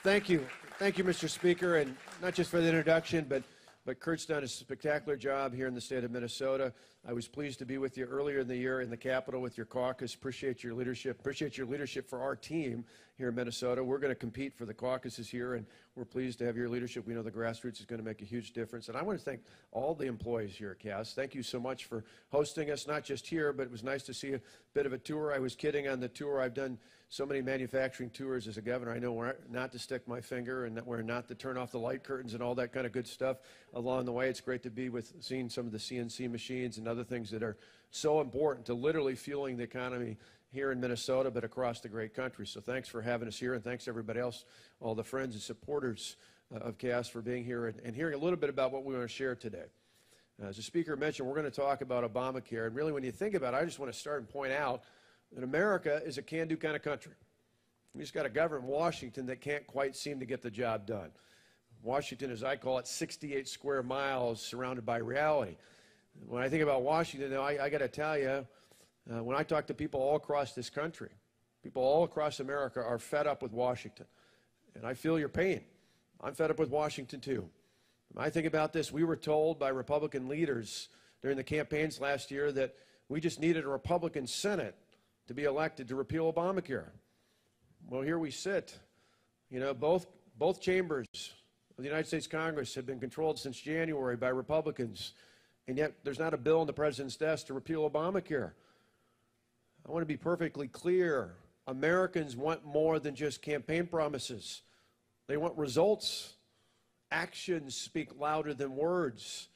thank you. Thank you, Mr. Speaker, and not just for the introduction, but Kurt's done a spectacular job here in the state of Minnesota. I was pleased to be with you earlier in the year in the Capitol with your caucus. Appreciate your leadership. Appreciate your leadership for our team here in Minnesota. We're going to compete for the caucuses here, and we're pleased to have your leadership. We know the grassroots is going to make a huge difference. And I want to thank all the employees here at CAS. Thank you so much for hosting us, not just here, but it was nice to see a bit of a tour. I was kidding on the tour. I've done so many manufacturing tours as a governor. I know where not to stick my finger and where not to turn off the light curtains and all that kind of good stuff along the way. It's great to be with seeing some of the CNC machines and other things that are so important to literally fueling the economy here in Minnesota, but across the great country. So thanks for having us here, and thanks to everybody else, all the friends and supporters of CAS for being here and hearing a little bit about what we want to share today. As the Speaker mentioned, we're going to talk about Obamacare, and really when you think about it, I just want to start and point out that America is a can-do kind of country. We just got a government in Washington that can't quite seem to get the job done. Washington, as I call it, 68 square miles surrounded by reality. When I think about Washington, I got to tell you, when I talk to people all across this country, people all across America are fed up with Washington. And I feel your pain. I'm fed up with Washington, too. When I think about this, we were told by Republican leaders during the campaigns last year that we just needed a Republican Senate to be elected to repeal Obamacare. Well, here we sit. You know, both chambers of the United States Congress have been controlled since January by Republicans, and yet there's not a bill on the president's desk to repeal Obamacare. I want to be perfectly clear. Americans want more than just campaign promises. They want results. Actions speak louder than words.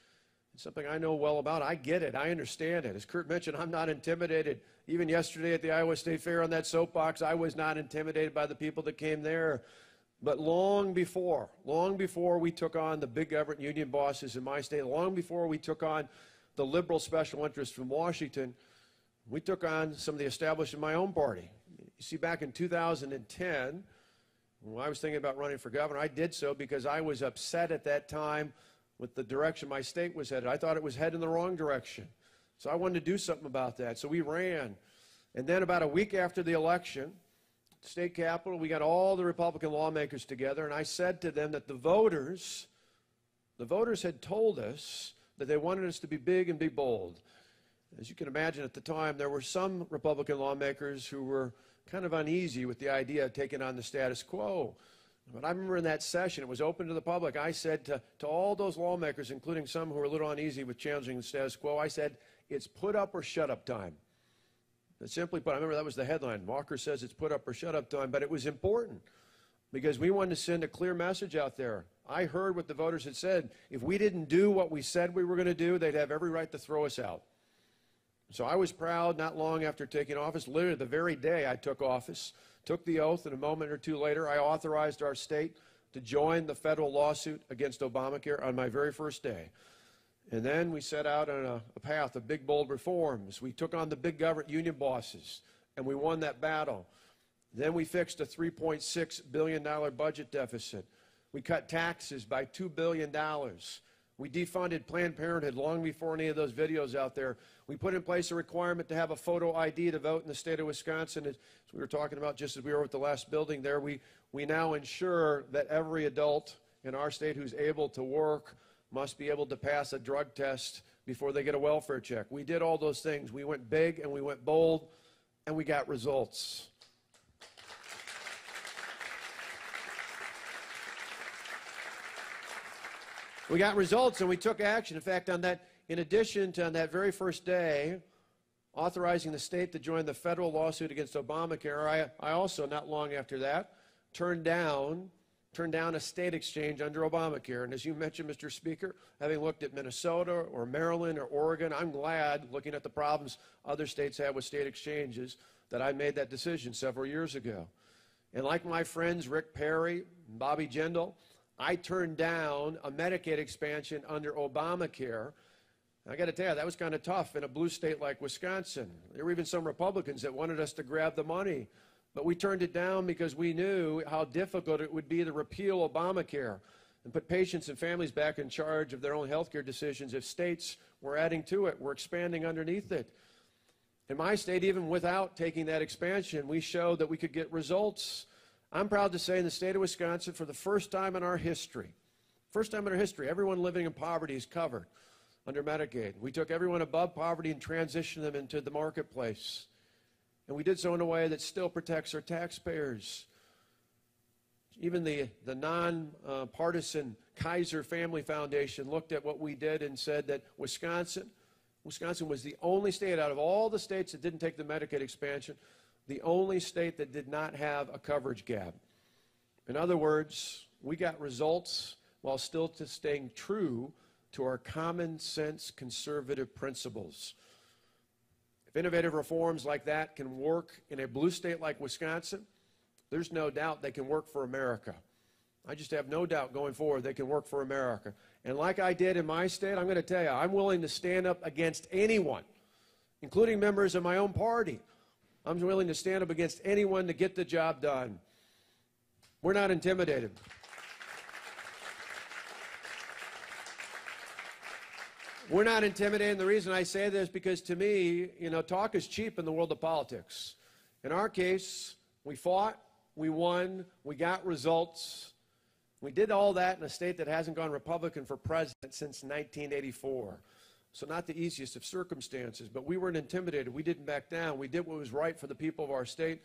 It's something I know well about. I get it. I understand it. As Kurt mentioned, I'm not intimidated. Even yesterday at the Iowa State Fair on that soapbox, I was not intimidated by the people that came there. But long before we took on the big government union bosses in my state, long before we took on the liberal special interests from Washington, we took on some of the established in my own party. You see, back in 2010, when I was thinking about running for governor, I did so because I was upset at that time with the direction my state was headed. I thought it was heading in the wrong direction. So I wanted to do something about that. So we ran. And then about a week after the election, state capitol, we got all the Republican lawmakers together, and I said to them that the voters had told us that they wanted us to be big and be bold. As you can imagine, at the time, there were some Republican lawmakers who were kind of uneasy with the idea of taking on the status quo. But I remember in that session, it was open to the public, I said to all those lawmakers, including some who were a little uneasy with challenging the status quo, I said, it's put up or shut up time. And simply put, I remember that was the headline. Walker says it's put up or shut up time, but it was important because we wanted to send a clear message out there. I heard what the voters had said. If we didn't do what we said we were going to do, they'd have every right to throw us out. So I was proud not long after taking office, literally the very day I took office, took the oath, and a moment or two later, I authorized our state to join the federal lawsuit against Obamacare on my very first day. And then we set out on a path of big, bold reforms. We took on the big government union bosses, and we won that battle. Then we fixed a $3.6 billion budget deficit. We cut taxes by $2 billion. We defunded Planned Parenthood long before any of those videos out there. We put in place a requirement to have a photo ID to vote in the state of Wisconsin. As we were talking about just as we were with the last building there, we now ensure that every adult in our state who's able to work must be able to pass a drug test before they get a welfare check. We did all those things. We went big and we went bold, and we got results. We got results and we took action. In fact, in addition to on that very first day, authorizing the state to join the federal lawsuit against Obamacare, I also, not long after that, turned down a state exchange under Obamacare. And as you mentioned, Mr. Speaker, having looked at Minnesota or Maryland or Oregon, I'm glad, looking at the problems other states have with state exchanges, that I made that decision several years ago. And like my friends Rick Perry and Bobby Jindal, I turned down a Medicaid expansion under Obamacare. I got to tell you, that was kind of tough in a blue state like Wisconsin. There were even some Republicans that wanted us to grab the money. But we turned it down because we knew how difficult it would be to repeal Obamacare and put patients and families back in charge of their own health care decisions if states were adding to it, were expanding underneath it. In my state, even without taking that expansion, we showed that we could get results. I'm proud to say in the state of Wisconsin, for the first time in our history, everyone living in poverty is covered under Medicaid. We took everyone above poverty and transitioned them into the marketplace. And we did so in a way that still protects our taxpayers. Even the non-partisan Kaiser Family Foundation looked at what we did and said that Wisconsin was the only state out of all the states that didn't take the Medicaid expansion, the only state that did not have a coverage gap. In other words, we got results while still staying true to our common sense conservative principles. If innovative reforms like that can work in a blue state like Wisconsin, there's no doubt they can work for America. I just have no doubt going forward they can work for America. And like I did in my state, I'm going to tell you, I'm willing to stand up against anyone, including members of my own party. I'm willing to stand up against anyone to get the job done. We're not intimidated. We're not intimidated. The reason I say this is because, to me, talk is cheap in the world of politics. In our case, we fought, we won, we got results. We did all that in a state that hasn't gone Republican for president since 1984. So not the easiest of circumstances, but we weren't intimidated. We didn't back down. We did what was right for the people of our state,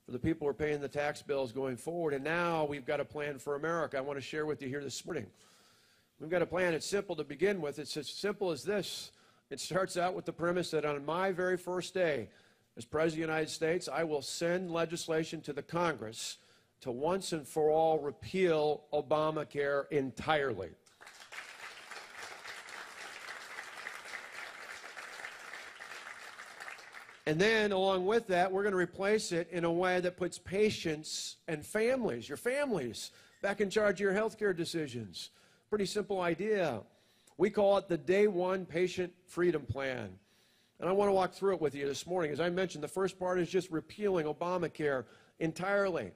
for the people who are paying the tax bills going forward. And now we've got a plan for America I want to share with you here this morning. We've got a plan. It's simple to begin with. It's as simple as this. It starts out with the premise that on my very first day as President of the United States, I will send legislation to the Congress to once and for all repeal Obamacare entirely. And then, along with that, we're going to replace it in a way that puts patients and families, your families, back in charge of your health care decisions. Pretty simple idea. We call it the Day One Patient Freedom Plan. And I want to walk through it with you this morning. As I mentioned, the first part is just repealing Obamacare entirely.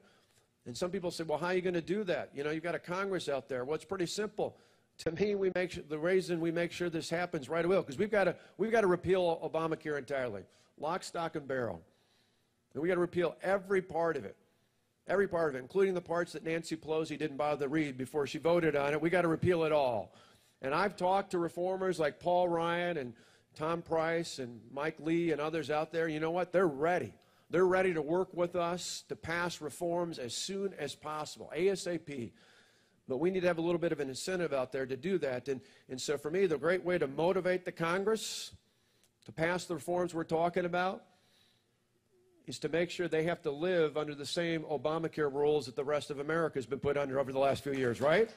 And some people say, well, how are you going to do that? You've got a Congress out there. Well, it's pretty simple. To me, the reason we make sure this happens right away, because we've got to repeal Obamacare entirely. Lock, stock, and barrel. And we've got to repeal every part of it. Every part of it, including the parts that Nancy Pelosi didn't bother to read before she voted on it. We've got to repeal it all. And I've talked to reformers like Paul Ryan and Tom Price and Mike Lee and others out there. You know what? They're ready. They're ready to work with us to pass reforms as soon as possible, ASAP. But we need to have a little bit of an incentive out there to do that. And so for me, the great way to motivate the Congress to pass the reforms we're talking about is to make sure they have to live under the same Obamacare rules that the rest of America has been put under over the last few years, right?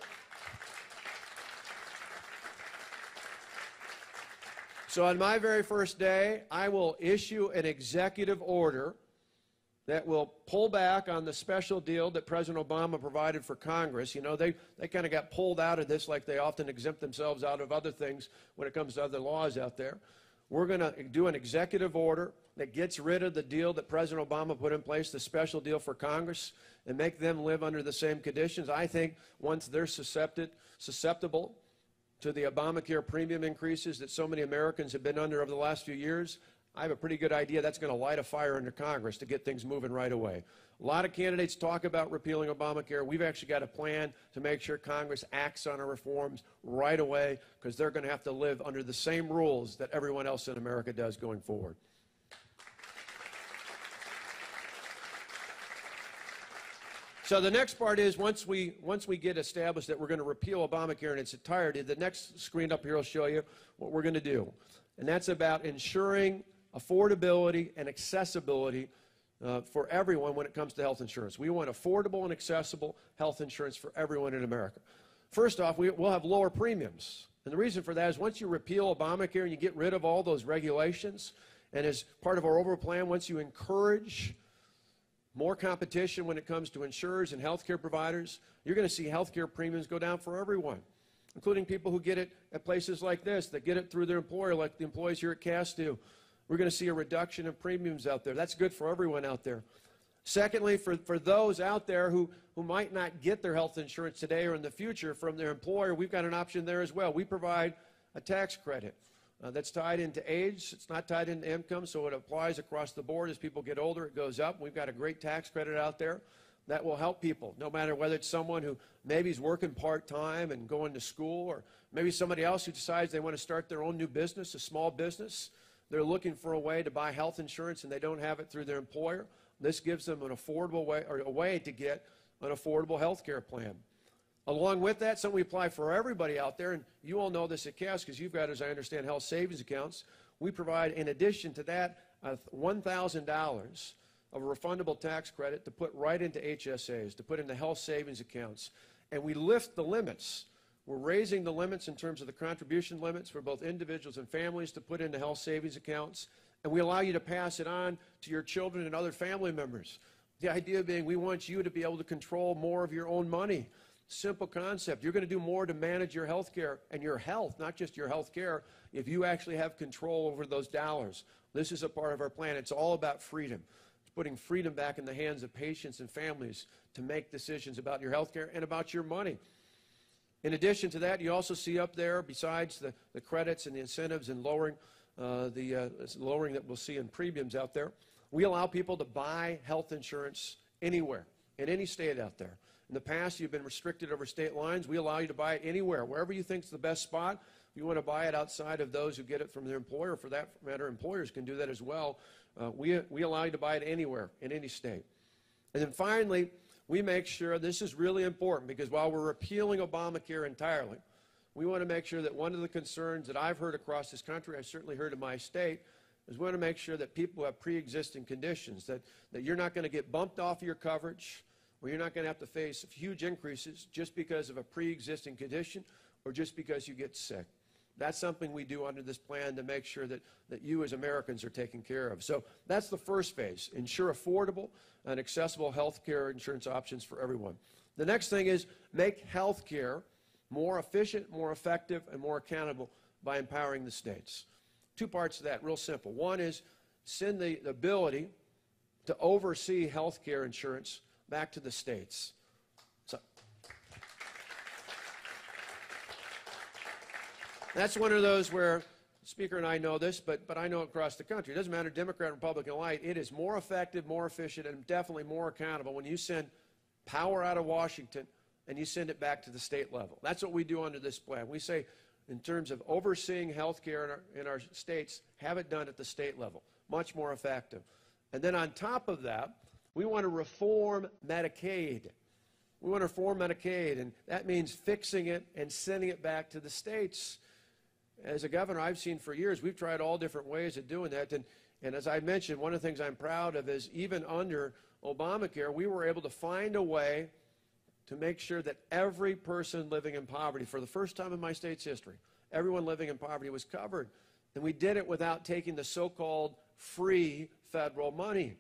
So on my very first day, I will issue an executive order that will pull back on the special deal that President Obama provided for Congress. They kind of got pulled out of this like they often exempt themselves out of other things when it comes to other laws out there. We're going to do an executive order that gets rid of the deal that President Obama put in place, the special deal for Congress, and make them live under the same conditions. I think once they're susceptible to the Obamacare premium increases that so many Americans have been under over the last few years, I have a pretty good idea that's going to light a fire under Congress to get things moving right away. A lot of candidates talk about repealing Obamacare. We've actually got a plan to make sure Congress acts on our reforms right away, because they're going to have to live under the same rules that everyone else in America does going forward. So the next part is, once we get established that we're going to repeal Obamacare in its entirety, the next screen up here will show you what we're going to do. And that's about ensuring affordability and accessibility for everyone when it comes to health insurance. We want affordable and accessible health insurance for everyone in America. First off, we'll have lower premiums. And the reason for that is once you repeal Obamacare and you get rid of all those regulations, and as part of our overall plan, once you encourage more competition when it comes to insurers and healthcare providers, you're going to see healthcare premiums go down for everyone, including people who get it at places like this, that get it through their employer, like the employees here at Cass do. We're going to see a reduction in premiums out there. That's good for everyone out there. Secondly, for those out there who might not get their health insurance today or in the future from their employer, we've got an option there as well. We provide a tax credit that's tied into age. It's not tied into income, so it applies across the board. As people get older, it goes up. We've got a great tax credit out there. that will help people, no matter whether it's someone who maybe is working part-time and going to school, or maybe somebody else who decides they want to start their own new business, a small business. They're looking for a way to buy health insurance and they don't have it through their employer. This gives them an affordable way, or a way to get an affordable health care plan. Along with that, something we apply for everybody out there, and you all know this at CAS because you've got, as I understand, health savings accounts. We provide, in addition to that, $1,000 of a refundable tax credit to put right into HSAs, to put into health savings accounts. And we lift the limits. We're raising the limits in terms of the contribution limits for both individuals and families to put into health savings accounts. And we allow you to pass it on to your children and other family members. The idea being we want you to be able to control more of your own money. Simple concept. You're going to do more to manage your health care and your health, not just your health care, if you actually have control over those dollars. This is a part of our plan. It's all about freedom. It's putting freedom back in the hands of patients and families to make decisions about your health care and about your money. In addition to that, you also see up there, besides the credits and the incentives and lowering that we'll see in premiums out there, we allow people to buy health insurance anywhere, in any state out there. In the past, you've been restricted over state lines. We allow you to buy it anywhere, wherever you think is the best spot. If you want to buy it outside of those who get it from their employer, for that matter, employers can do that as well. We allow you to buy it anywhere, in any state. And then finally, we make sure, this is really important, because while we're repealing Obamacare entirely, we want to make sure that one of the concerns that I've heard across this country, I certainly heard in my state, is we want to make sure that people who have pre-existing conditions, that you're not going to get bumped off your coverage, or you're not going to have to face huge increases just because of a pre-existing condition or just because you get sick. That's something we do under this plan to make sure that you as Americans are taken care of. So that's the first phase, ensure affordable and accessible health care insurance options for everyone. The next thing is make health care more efficient, more effective, and more accountable by empowering the states. Two parts of that, real simple. One is send the ability to oversee health care insurance back to the states. So that's one of those where the Speaker and I know this, but I know across the country. It doesn't matter, Democrat, Republican alike, it is more effective, more efficient, and definitely more accountable when you send power out of Washington and you send it back to the state level. That's what we do under this plan. We say, in terms of overseeing health care in our states, have it done at the state level. Much more effective. And then on top of that, we want to reform Medicaid. We want to reform Medicaid, and that means fixing it and sending it back to the states. As a governor, I've seen for years, we've tried all different ways of doing that. And as I mentioned, one of the things I'm proud of is even under Obamacare, we were able to find a way to make sure that every person living in poverty, for the first time in my state's history, everyone living in poverty was covered. And we did it without taking the so-called free federal money.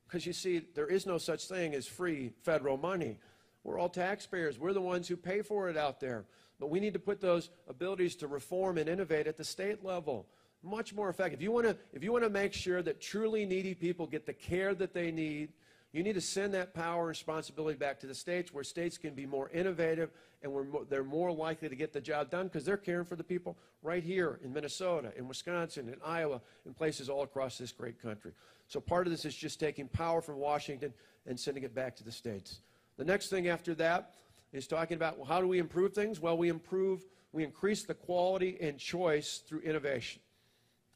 Because you see, there is no such thing as free federal money. We're all taxpayers. We're the ones who pay for it out there. But we need to put those abilities to reform and innovate at the state level. Much more effective. If you want to make sure that truly needy people get the care that they need, you need to send that power and responsibility back to the states, where states can be more innovative and where they're more likely to get the job done because they're caring for the people right here in Minnesota, in Wisconsin, in Iowa, in places all across this great country. So part of this is just taking power from Washington and sending it back to the states. The next thing after that is talking about, well, how do we improve things? Well, we increase the quality and choice through innovation.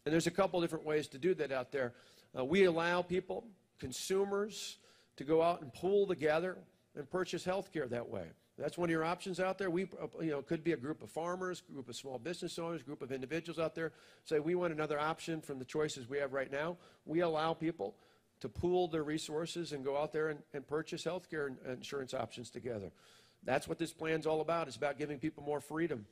And there's a couple different ways to do that out there. We allow people, consumers, to go out and pool together and purchase health care that way. That's one of your options out there. Could be a group of farmers, group of small business owners, group of individuals out there say, we want another option from the choices we have right now. We allow people to pool their resources and go out there and purchase health care insurance options together. That's what this plan's all about. It's about giving people more freedom.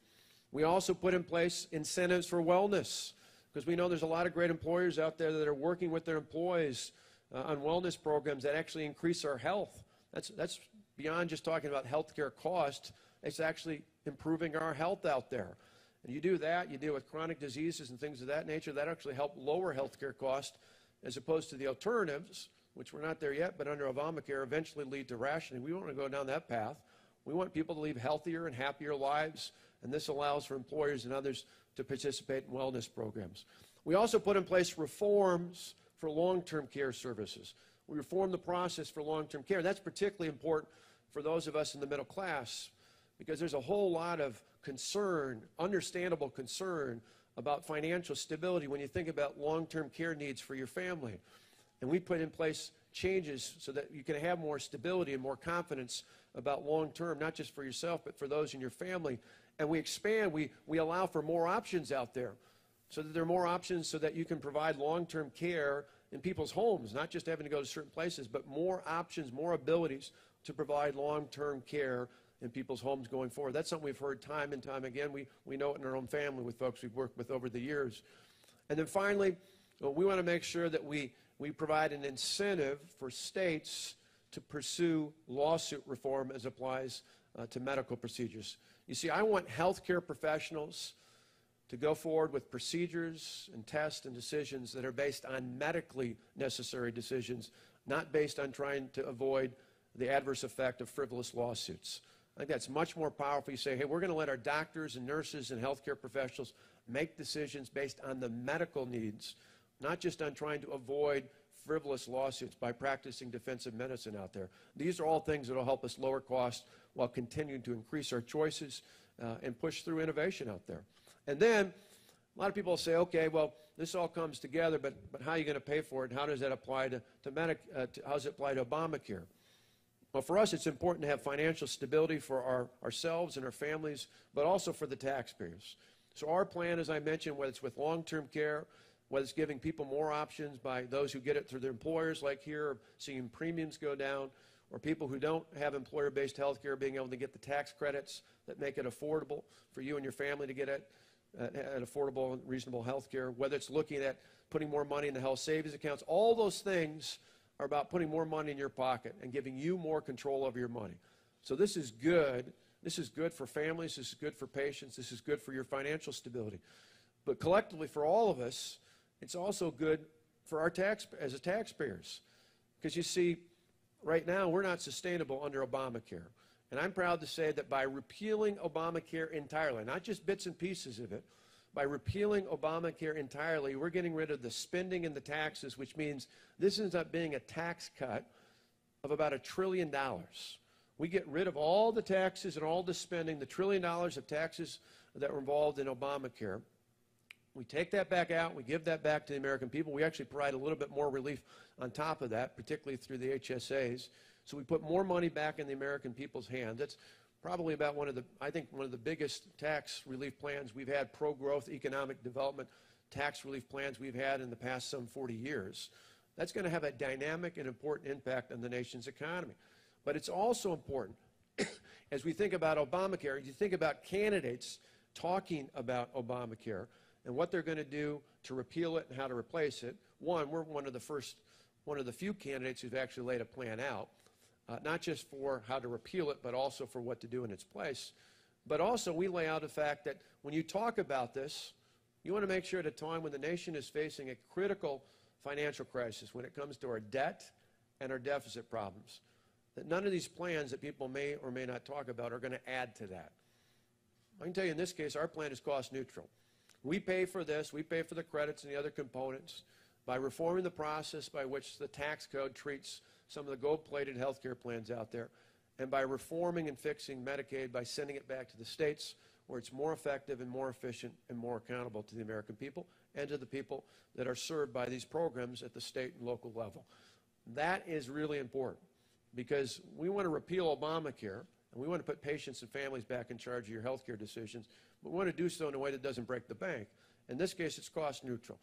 We also put in place incentives for wellness, because we know there's a lot of great employers out there that are working with their employees on wellness programs that actually increase our health. That's beyond just talking about healthcare cost. It's actually improving our health out there. And you do that, you deal with chronic diseases and things of that nature, that actually help lower healthcare cost, as opposed to the alternatives, which we're not there yet, but under Obamacare eventually lead to rationing. We want to go down that path. We want people to live healthier and happier lives, and this allows for employers and others to participate in wellness programs. We also put in place reforms for long-term care services. We reform the process for long-term care. That's particularly important for those of us in the middle class, because there's a whole lot of concern, understandable concern, about financial stability when you think about long-term care needs for your family. And we put in place changes so that you can have more stability and more confidence about long-term, not just for yourself, but for those in your family. And we expand, we allow for more options out there, so that there are more options so that you can provide long-term care in people's homes, not just having to go to certain places, but more options, more abilities to provide long-term care in people's homes going forward. That's something we've heard time and time again. We know it in our own family with folks we've worked with over the years. And then finally, we want to make sure that we provide an incentive for states to pursue lawsuit reform as applies to medical procedures. You see, I want healthcare professionals to go forward with procedures and tests and decisions that are based on medically necessary decisions, not based on trying to avoid the adverse effect of frivolous lawsuits. I think that's much more powerful. You say, hey, we're going to let our doctors and nurses and healthcare professionals make decisions based on the medical needs, not just on trying to avoid frivolous lawsuits by practicing defensive medicine out there. These are all things that will help us lower costs while continuing to increase our choices and push through innovation out there. And then a lot of people say, okay, well, this all comes together, but how are you going to pay for it? And how does that apply how does it apply to Obamacare? Well, for us, it's important to have financial stability for ourselves and our families, but also for the taxpayers. So our plan, as I mentioned, whether it's with long-term care, whether it's giving people more options by those who get it through their employers, like here, or seeing premiums go down, or people who don't have employer-based health care being able to get the tax credits that make it affordable for you and your family to get at affordable and reasonable health care, whether it's looking at putting more money in the health savings accounts. All those things are about putting more money in your pocket and giving you more control over your money. So this is good. This is good for families. This is good for patients. This is good for your financial stability. But collectively, for all of us, it's also good for our as taxpayers. Because you see, right now, we're not sustainable under Obamacare. And I'm proud to say that by repealing Obamacare entirely, not just bits and pieces of it, by repealing Obamacare entirely, we're getting rid of the spending and the taxes, which means this ends up being a tax cut of about $1 trillion. We get rid of all the taxes and all the spending, the $1 trillion of taxes that were involved in Obamacare. We take that back out. We give that back to the American people. We actually provide a little bit more relief on top of that, particularly through the HSAs. So we put more money back in the American people's hands. That's probably about one of the biggest tax relief plans we've had, pro-growth economic development tax relief plans we've had in the past some 40 years. That's going to have a dynamic and important impact on the nation's economy. But it's also important, as we think about Obamacare, you think about candidates talking about Obamacare and what they're going to do to repeal it and how to replace it. One, we're one of the few candidates who've actually laid a plan out. Not just for how to repeal it, but also for what to do in its place. But also, we lay out the fact that when you talk about this, you want to make sure at a time when the nation is facing a critical financial crisis, when it comes to our debt and our deficit problems, that none of these plans that people may or may not talk about are going to add to that. I can tell you in this case, our plan is cost neutral. We pay for this, we pay for the credits and the other components by reforming the process by which the tax code treats some of the gold-plated health care plans out there, and by reforming and fixing Medicaid by sending it back to the states where it's more effective and more efficient and more accountable to the American people and to the people that are served by these programs at the state and local level. That is really important because we want to repeal Obamacare and we want to put patients and families back in charge of your health care decisions, but we want to do so in a way that doesn't break the bank. In this case, it's cost neutral.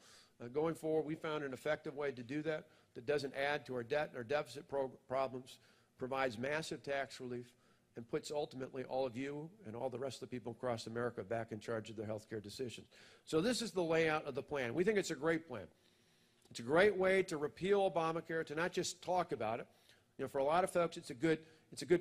Going forward, we found an effective way to do that that doesn't add to our debt and our deficit problems, provides massive tax relief, and puts ultimately all of you and all the rest of the people across America back in charge of their health care decisions. So this is the layout of the plan. We think it's a great plan. It's a great way to repeal Obamacare, to not just talk about it. You know, for a lot of folks, it's a good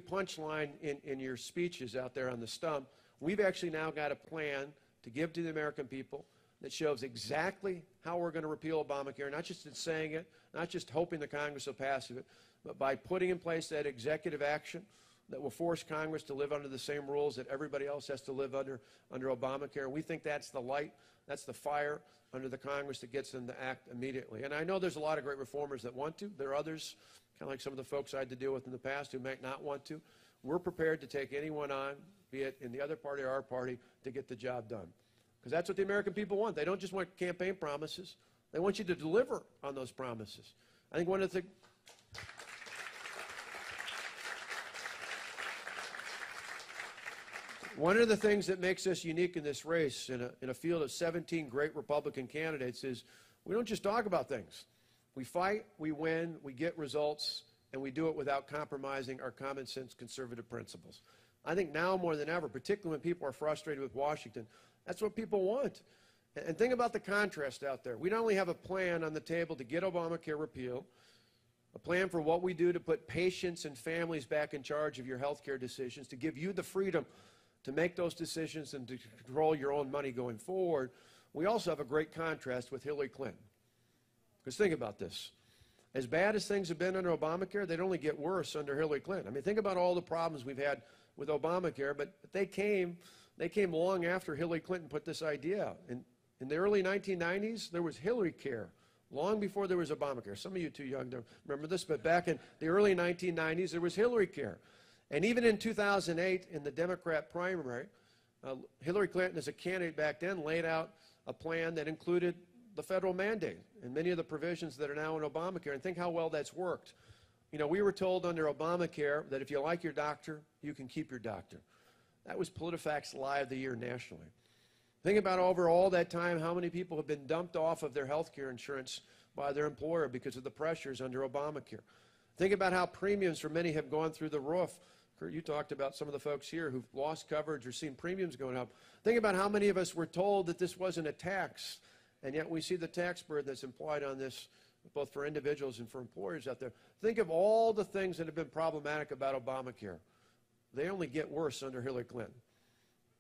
punchline in your speeches out there on the stump. We've actually now got a plan to give to the American people that shows exactly how we're going to repeal Obamacare, not just in saying it, not just hoping the Congress will pass it, but by putting in place that executive action that will force Congress to live under the same rules that everybody else has to live under Obamacare. We think that's the light, that's the fire under the Congress that gets them to act immediately. And I know there's a lot of great reformers that want to. There are others, kind of like some of the folks I had to deal with in the past, who might not want to. We're prepared to take anyone on, be it in the other party or our party, to get the job done. Because that's what the American people want. They don't just want campaign promises. They want you to deliver on those promises. I think one of the things that makes us unique in this race, in a field of 17 great Republican candidates, is we don't just talk about things. We fight, we win, we get results, and we do it without compromising our common sense conservative principles. I think now more than ever, particularly when people are frustrated with Washington, that's what people want. And think about the contrast out there. We not only have a plan on the table to get Obamacare repealed, a plan for what we do to put patients and families back in charge of your health care decisions, to give you the freedom to make those decisions and to control your own money going forward. We also have a great contrast with Hillary Clinton. Because think about this. As bad as things have been under Obamacare, they'd only get worse under Hillary Clinton. I mean, think about all the problems we've had with Obamacare, but they came long after Hillary Clinton put this idea out. In the early 1990s, there was Hillary Care, long before there was Obamacare. Some of you too young to remember this, but back in the early 1990s, there was Hillary Care. And even in 2008, in the Democrat primary, Hillary Clinton, as a candidate back then, laid out a plan that included the federal mandate and many of the provisions that are now in Obamacare. And think how well that's worked. You know, we were told under Obamacare that if you like your doctor, you can keep your doctor. That was PolitiFact's Lie of the Year nationally. Think about over all that time how many people have been dumped off of their health care insurance by their employer because of the pressures under Obamacare. Think about how premiums for many have gone through the roof. Kurt, you talked about some of the folks here who've lost coverage or seen premiums going up. Think about how many of us were told that this wasn't a tax, and yet we see the tax burden that's implied on this, both for individuals and for employers out there. Think of all the things that have been problematic about Obamacare. They only get worse under Hillary Clinton,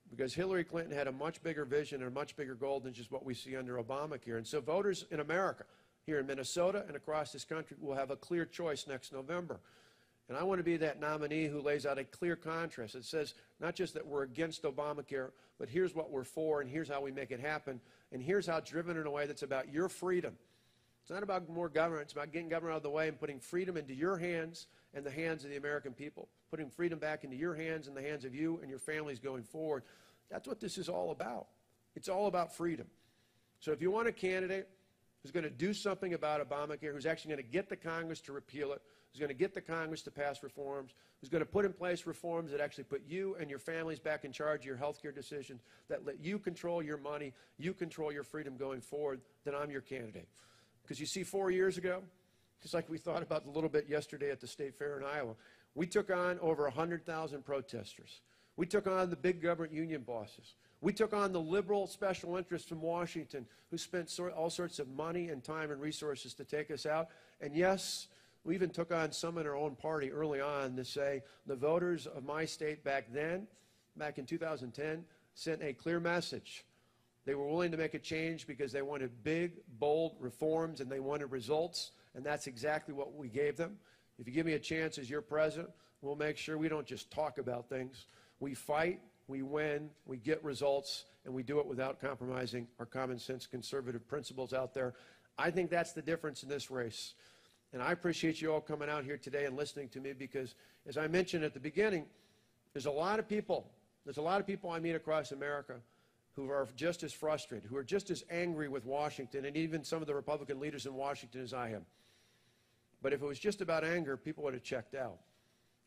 because Hillary Clinton had a much bigger vision and a much bigger goal than just what we see under Obamacare. And so voters in America, here in Minnesota and across this country, will have a clear choice next November. And I want to be that nominee who lays out a clear contrast. It says not just that we're against Obamacare, but here's what we're for, and here's how we make it happen, and here's how it's driven in a way that's about your freedom. It's not about more government. It's about getting government out of the way and putting freedom into your hands and the hands of the American people, putting freedom back into your hands and the hands of you and your families going forward. That's what this is all about. It's all about freedom. So if you want a candidate who's going to do something about Obamacare, who's actually going to get the Congress to repeal it, who's going to get the Congress to pass reforms, who's going to put in place reforms that actually put you and your families back in charge of your health care decisions, that let you control your money, you control your freedom going forward, then I'm your candidate. Because you see, 4 years ago, just like we thought about a little bit yesterday at the State Fair in Iowa, we took on over 100,000 protesters. We took on the big government union bosses. We took on the liberal special interests from Washington who spent all sorts of money and time and resources to take us out. And yes, we even took on some in our own party early on to say the voters of my state back then, back in 2010, sent a clear message. They were willing to make a change because they wanted big, bold reforms and they wanted results, and that's exactly what we gave them. If you give me a chance as your president, we'll make sure we don't just talk about things. We fight, we win, we get results, and we do it without compromising our common sense conservative principles out there. I think that's the difference in this race. And I appreciate you all coming out here today and listening to me because, as I mentioned at the beginning, there's a lot of people I meet across America who are just as frustrated, who are just as angry with Washington and even some of the Republican leaders in Washington as I am. But if it was just about anger, people would have checked out.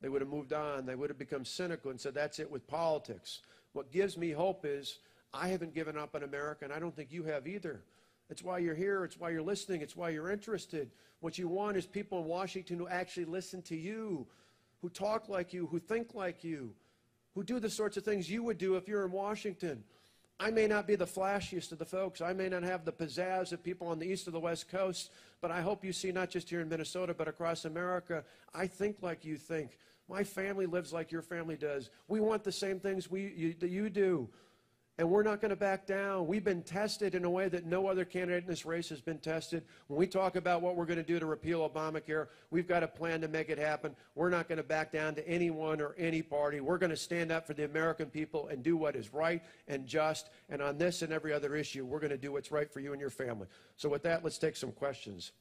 They would have moved on. They would have become cynical and said, that's it with politics. What gives me hope is I haven't given up on America, and I don't think you have either. It's why you're here. It's why you're listening. It's why you're interested. What you want is people in Washington who actually listen to you, who talk like you, who think like you, who do the sorts of things you would do if you're in Washington. I may not be the flashiest of the folks. I may not have the pizzazz of people on the east or the west coast, but I hope you see, not just here in Minnesota, but across America, I think like you think. My family lives like your family does. We want the same things that you do. And we're not going to back down. We've been tested in a way that no other candidate in this race has been tested. When we talk about what we're going to do to repeal Obamacare, we've got a plan to make it happen. We're not going to back down to anyone or any party. We're going to stand up for the American people and do what is right and just. And on this and every other issue, we're going to do what's right for you and your family. So with that, let's take some questions.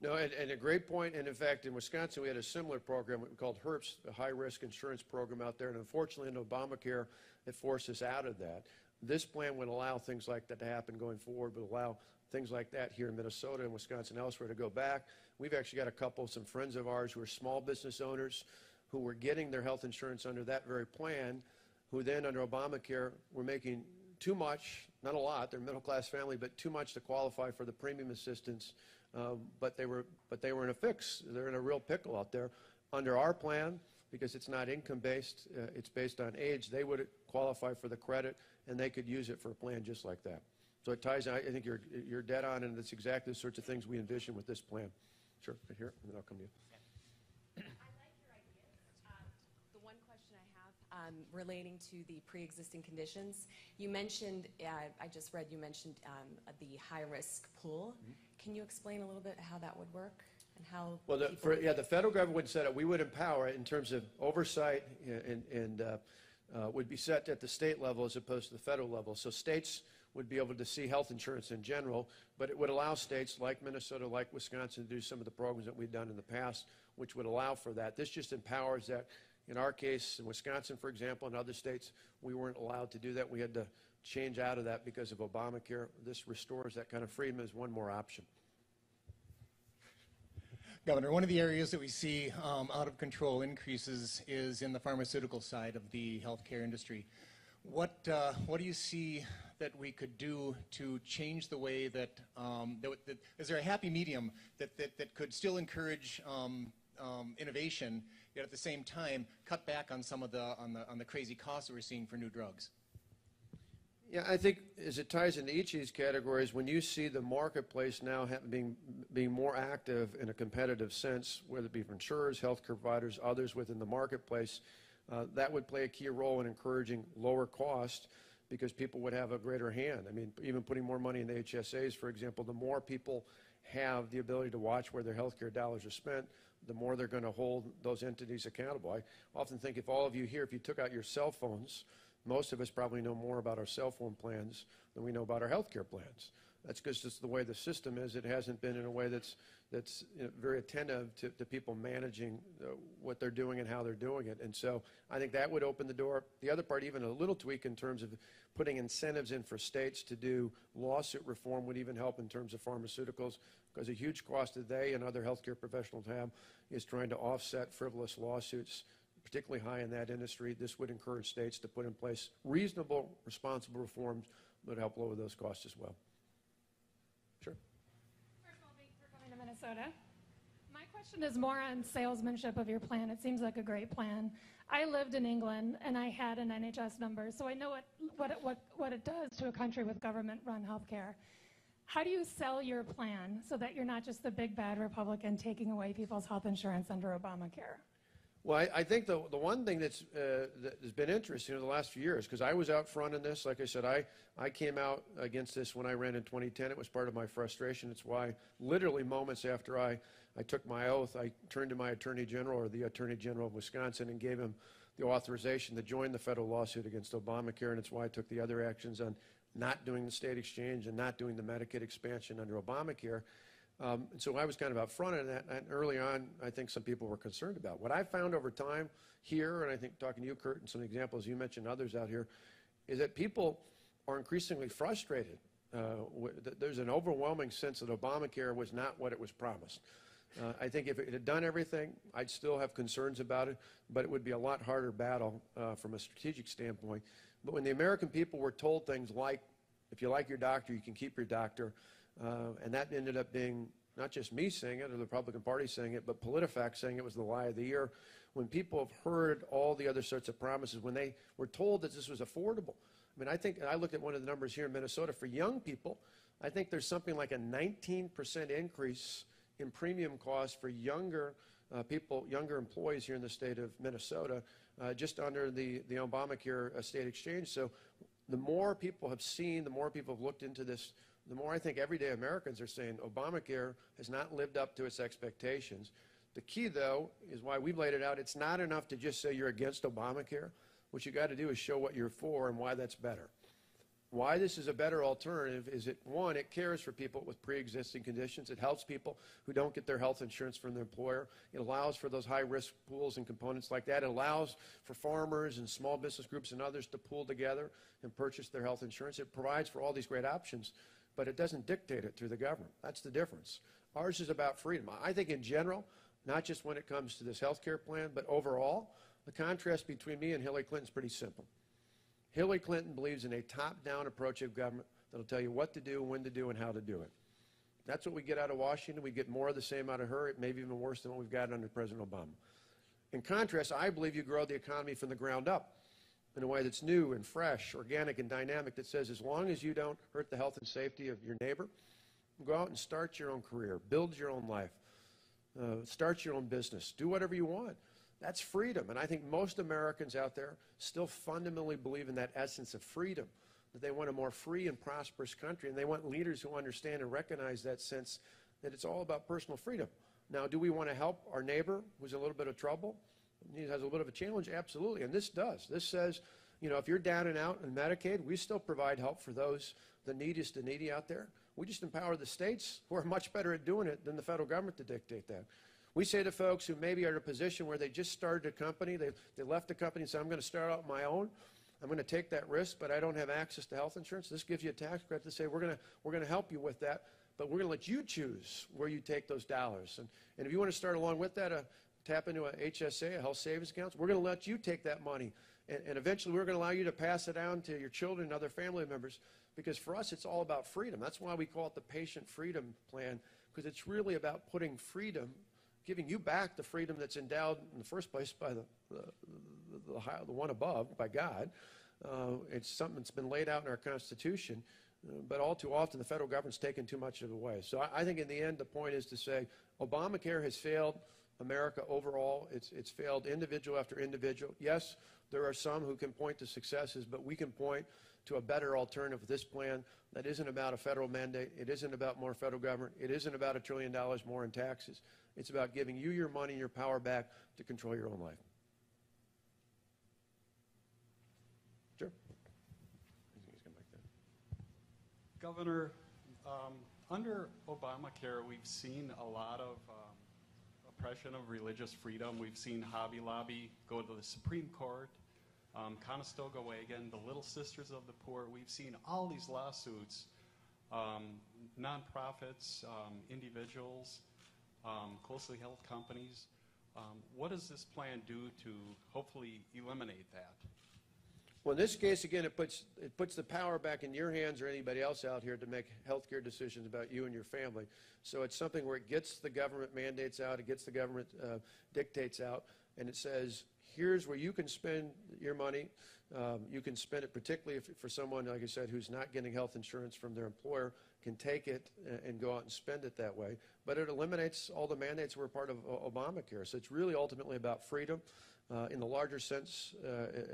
No, and a great point. And in fact, in Wisconsin, we had a similar program called HERPS, the high-risk insurance program out there. And unfortunately, in Obamacare, it forced us out of that. This plan would allow things like that to happen going forward, would allow things like that here in Minnesota and Wisconsin, elsewhere to go back. We've actually got a couple, some friends of ours who are small business owners who were getting their health insurance under that very plan, who then under Obamacare were making too much, not a lot, they're a middle-class family, but too much to qualify for the premium assistance. But they were in a fix. They're in a real pickle out there. Under our plan, because it's not income-based, it's based on age, they would qualify for the credit, and they could use it for a plan just like that. So it ties in. I think you're dead on, and it's exactly the sorts of things we envision with this plan. Sure, right here, and then I'll come to you. I like your ideas. The one question I have relating to the pre-existing conditions, you mentioned, I just read you mentioned the high-risk pool. Mm-hmm. Can you explain a little bit how that would work and how? Well, the federal government would set it. We would empower it in terms of oversight, and would be set at the state level as opposed to the federal level. So states would be able to see health insurance in general, but it would allow states like Minnesota, like Wisconsin, to do some of the programs that we've done in the past, which would allow for that. This just empowers that. In our case, in Wisconsin, for example, and other states, we weren't allowed to do that. We had to change out of that because of Obamacare. This restores that kind of freedom as one more option. Governor, one of the areas that we see out of control increases is in the pharmaceutical side of the healthcare industry. What do you see that we could do to change the way that, is there a happy medium that could still encourage innovation, yet at the same time cut back on some of the crazy costs that we're seeing for new drugs? Yeah, I think as it ties into each of these categories, when you see the marketplace now being more active in a competitive sense, whether it be for insurers, healthcare providers, others within the marketplace, that would play a key role in encouraging lower cost because people would have a greater hand. I mean, even putting more money in the HSAs, for example, the more people have the ability to watch where their healthcare dollars are spent, the more they're going to hold those entities accountable. I often think if all of you here, if you took out your cell phones, most of us probably know more about our cell phone plans than we know about our health care plans. That's because it's the way the system is. It hasn't been in a way that's very attentive to people managing what they're doing and how they're doing it. And so I think that would open the door. The other part, even a little tweak in terms of putting incentives in for states to do lawsuit reform would even help in terms of pharmaceuticals, because a huge cost that they and other healthcare professionals have is trying to offset frivolous lawsuits, particularly high in that industry. This would encourage states to put in place reasonable, responsible reforms that would help lower those costs as well. Sure. First of all, thanks for coming to Minnesota. My question is more on salesmanship of your plan. It seems like a great plan. I lived in England and I had an NHS number, so I know what it does to a country with government-run healthcare. How do you sell your plan so that you're not just the big bad Republican taking away people's health insurance under Obamacare? Well, I think the one thing that has been interesting in the last few years, because I was out front in this, like I said, I came out against this when I ran in 2010. It was part of my frustration. It's why literally moments after I took my oath, I turned to my Attorney General, or the Attorney General of Wisconsin, and gave him the authorization to join the federal lawsuit against Obamacare, and it's why I took the other actions on not doing the state exchange and not doing the Medicaid expansion under Obamacare. And so I was kind of out front of that, and early on, I think some people were concerned about. What I found over time here, and I think talking to you, Kurt, and some examples you mentioned, others out here, is that people are increasingly frustrated. There's an overwhelming sense that Obamacare was not what it was promised. I think if it had done everything, I'd still have concerns about it, but it would be a lot harder battle from a strategic standpoint. But when the American people were told things like, if you like your doctor, you can keep your doctor, and that ended up being not just me saying it or the Republican Party saying it, but PolitiFact saying it was the lie of the year. When people have heard all the other sorts of promises, when they were told that this was affordable. I mean, I think, I looked at one of the numbers here in Minnesota for young people. I think there's something like a 19% increase in premium costs for younger people, younger employees here in the state of Minnesota, just under the Obamacare state exchange. So the more people have seen, the more people have looked into this, the more I think everyday Americans are saying Obamacare has not lived up to its expectations. The key, though, is why we've laid it out. It's not enough to just say you're against Obamacare. What you got to do is show what you're for and why that's better. Why this is a better alternative is that, one, it cares for people with pre-existing conditions. It helps people who don't get their health insurance from their employer. It allows for those high-risk pools and components like that. It allows for farmers and small business groups and others to pool together and purchase their health insurance. It provides for all these great options, but it doesn't dictate it through the government. That's the difference. Ours is about freedom. I think in general, not just when it comes to this health care plan, but overall, the contrast between me and Hillary Clinton is pretty simple. Hillary Clinton believes in a top-down approach of government that will tell you what to do, when to do, and how to do it. That's what we get out of Washington. We get more of the same out of her. It may be even worse than what we've got under President Obama. In contrast, I believe you grow the economy from the ground up in a way that's new and fresh, organic and dynamic, that says as long as you don't hurt the health and safety of your neighbor, go out and start your own career, build your own life, start your own business, do whatever you want. That's freedom, and I think most Americans out there still fundamentally believe in that essence of freedom, that they want a more free and prosperous country, and they want leaders who understand and recognize that sense that it's all about personal freedom. Now, do we want to help our neighbor who's in a little bit of trouble? He has a little bit of a challenge? Absolutely, and this does. This says, you know, if you're down and out in Medicaid, we still provide help for those, the neediest and needy out there. We just empower the states who are much better at doing it than the federal government to dictate that. We say to folks who maybe are in a position where they just started a company, they left the company and said, I'm going to start out my own. I'm going to take that risk, but I don't have access to health insurance. This gives you a tax credit to say, we're going to help you with that, but we're going to let you choose where you take those dollars. And if you want to start along with that, tap into a HSA, a health savings account, we're going to let you take that money. And eventually we're going to allow you to pass it down to your children and other family members, because for us it's all about freedom. That's why we call it the Patient Freedom Plan, because it's really about putting freedom, giving you back the freedom that's endowed in the first place by the one above, by God. It's something that's been laid out in our Constitution, but all too often the federal government's taken too much of it away. So I think in the end the point is to say Obamacare has failed America overall. It's failed individual after individual. Yes, there are some who can point to successes, but we can point to a better alternative with this plan that isn't about a federal mandate. It isn't about more federal government. It isn't about $1 trillion more in taxes. It's about giving you your money and your power back to control your own life. Sure. Governor, under Obamacare, we've seen a lot of oppression of religious freedom. We've seen Hobby Lobby go to the Supreme Court, Conestoga Wagon, the Little Sisters of the Poor. We've seen all these lawsuits, nonprofits, individuals, closely held companies. What does this plan do to hopefully eliminate that? Well, in this case, again, it puts the power back in your hands or anybody else out here to make healthcare decisions about you and your family. So it's something where it gets the government mandates out, it gets the government dictates out, and it says, here's where you can spend your money. You can spend it particularly if, for someone, like I said, who's not getting health insurance from their employer, can take it and go out and spend it that way. But it eliminates all the mandates that were part of Obamacare. So it's really ultimately about freedom. In the larger sense,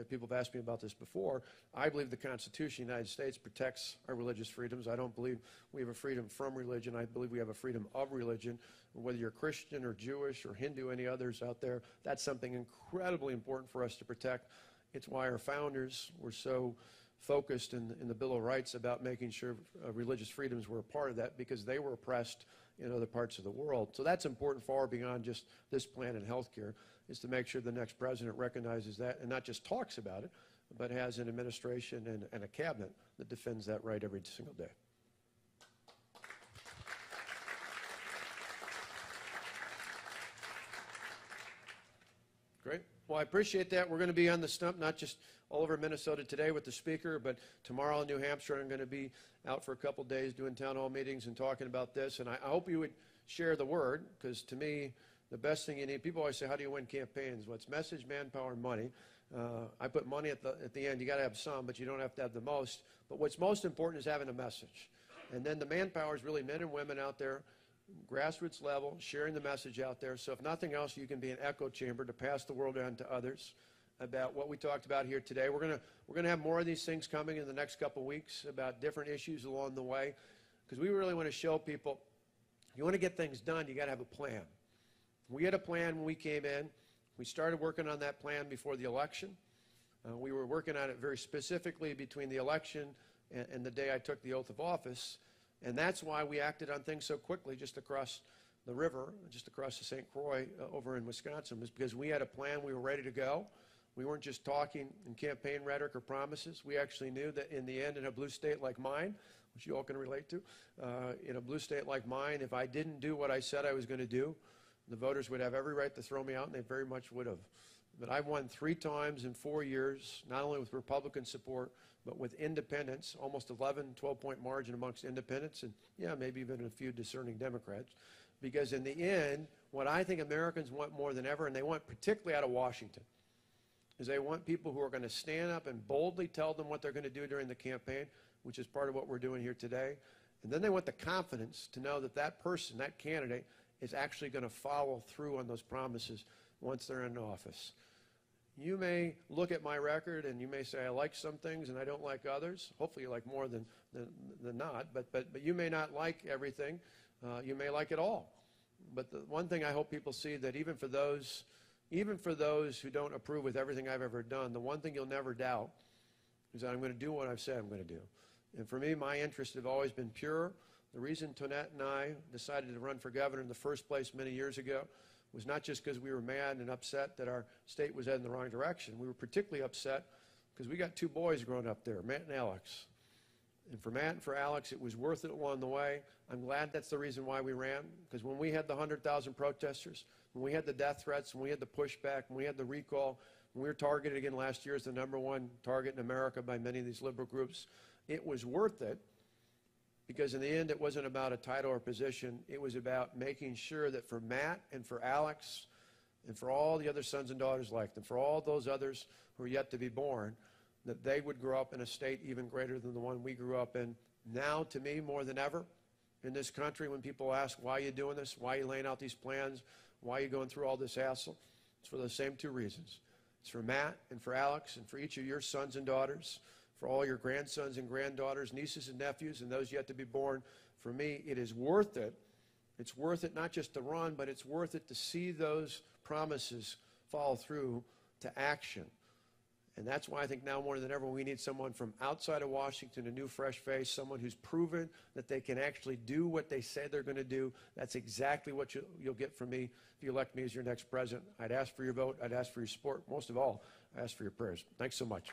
people have asked me about this before, I believe the Constitution of the United States protects our religious freedoms. I don't believe we have a freedom from religion. I believe we have a freedom of religion. Whether you're Christian or Jewish or Hindu, any others out there, that's something incredibly important for us to protect. It's why our founders were so focused in the Bill of Rights about making sure religious freedoms were a part of that, because they were oppressed in other parts of the world. So that's important far beyond just this plan in healthcare, is to make sure the next president recognizes that and not just talks about it, but has an administration and a cabinet that defends that right every single day. Great. Well, I appreciate that. We're going to be on the stump, not just all over Minnesota today with the speaker, but tomorrow in New Hampshire. I'm going to be out for a couple days doing town hall meetings and talking about this. And I hope you would share the word, because to me, the best thing you need, people always say, how do you win campaigns? Well, it's message, manpower, and money. I put money at the end. You got to have some, but you don't have to have the most. But what's most important is having a message. And then the manpower is really men and women out there, grassroots level, sharing the message out there. So if nothing else, you can be an echo chamber to pass the word on to others about what we talked about here today. We're gonna have more of these things coming in the next couple of weeks about different issues along the way, because we really want to show people, if you want to get things done, you got to have a plan. We had a plan when we came in. We started working on that plan before the election. We were working on it very specifically between the election and the day I took the oath of office. And that's why we acted on things so quickly just across the river, just across the St. Croix over in Wisconsin, was because we had a plan. We were ready to go. We weren't just talking in campaign rhetoric or promises. We actually knew that in the end, in a blue state like mine, which you all can relate to, in a blue state like mine, if I didn't do what I said I was going to do, the voters would have every right to throw me out, and they very much would have. But I've won 3 times in 4 years, not only with Republican support, but with independents, almost 11, 12-point margin amongst independents, and yeah, maybe even a few discerning Democrats. Because in the end, what I think Americans want more than ever, and they want particularly out of Washington, is they want people who are going to stand up and boldly tell them what they're going to do during the campaign, which is part of what we're doing here today. And then they want the confidence to know that that person, that candidate, is actually going to follow through on those promises once they're in office. You may look at my record and you may say, I like some things and I don't like others. Hopefully you like more than not, but you may not like everything. You may like it all. But the one thing I hope people see, that even for those who don't approve with everything I've ever done, the one thing you'll never doubt is that I'm going to do what I've said I'm going to do. And for me, my interests have always been pure. The reason Tonette and I decided to run for governor in the first place many years ago was not just because we were mad and upset that our state was heading in the wrong direction. We were particularly upset because we got 2 boys growing up there, Matt and Alex. And for Matt and for Alex, it was worth it along the way. I'm glad that's the reason why we ran, because when we had the 100,000 protesters, when we had the death threats, when we had the pushback, when we had the recall, when we were targeted again last year as the #1 target in America by many of these liberal groups, it was worth it. Because in the end, it wasn't about a title or position. It was about making sure that for Matt and for Alex and for all the other sons and daughters like them, for all those others who are yet to be born, that they would grow up in a state even greater than the one we grew up in. Now, to me, more than ever, in this country, when people ask, why are you doing this? Why are you laying out these plans? Why are you going through all this hassle? It's for the same 2 reasons. It's for Matt and for Alex and for each of your sons and daughters, for all your grandsons and granddaughters, nieces and nephews, and those yet to be born. For me, it is worth it. It's worth it not just to run, but it's worth it to see those promises follow through to action. And that's why I think now more than ever we need someone from outside of Washington, a new fresh face, someone who's proven that they can actually do what they say they're going to do. That's exactly what you'll get from me if you elect me as your next president. I'd ask for your vote. I'd ask for your support. Most of all, I ask for your prayers. Thanks so much.